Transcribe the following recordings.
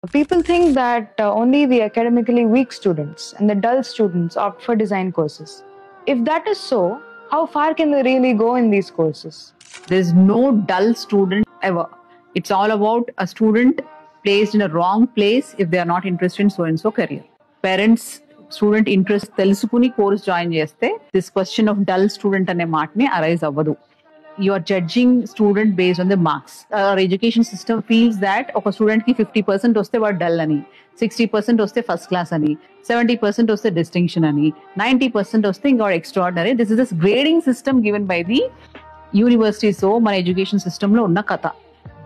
People think that only the academically weak students and the dull students opt for design courses. If that is so, how far can they really go in these courses? There's no dull student ever. It's all about a student placed in a wrong place if they are not interested in so and so career. Parents student interest తెలుసుకుని course join చేస్తే this question of dull student అనే మాటని arise అవ్వదు. You are judging student based on the marks. Our education system feels that ఒక student కి 50% వస్తే వాడు dull అని, 60% వస్తే ఫస్ట్ క్లాస్ అని, 70% వస్తే డిస్టింక్షన్ అని, 90% వస్తే ఇంకా extraordinary. This is this grading system given by the universities. మన ఎడ్యుకేషన్ సిస్టమ్ లో ఉన్న కథ.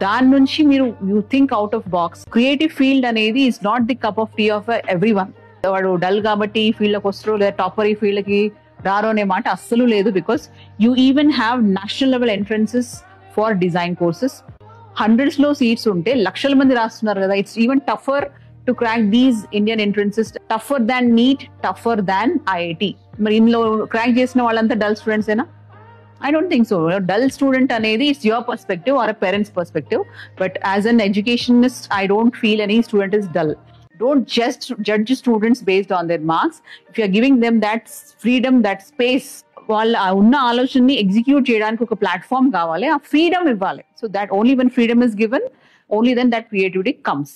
దాని నుంచి మీరు you think out of box. Creative field అనేది is not the cup of tea of everyone. వాడు డల్ కాబట్టి ఈ ఫీల్డ్ లోకి వస్తారు లేదా టాపర్ ఈ ఫీల్డ్ కి రారు అనే మాట అస్సలు లేదు. Because you even have national level entrances for design courses. Hundreds లో సీట్స్ ఉంటే లక్షల మంది రాస్తున్నారు కదా. It's even tougher to crack these Indian entrances. Tougher than NEET, tougher than IIT. మరి ఇందులో క్రాక్ చేసిన వాళ్ళంతా డల్ స్టూడెంట్స్ ఏనా? I don't think so. Dull student anedi is your perspective or a parent's perspective. But as an educationist, I don't feel any student is dull. Don't just judge students based on their marks. If you are giving them that freedom, that space, వాళ్ళ ఉన్న ఆలోచనని execute చేయడానికి ఒక platform కావాలి, ఆ freedom ఇవ్వాలి. So that only when freedom is given, only then that creativity comes.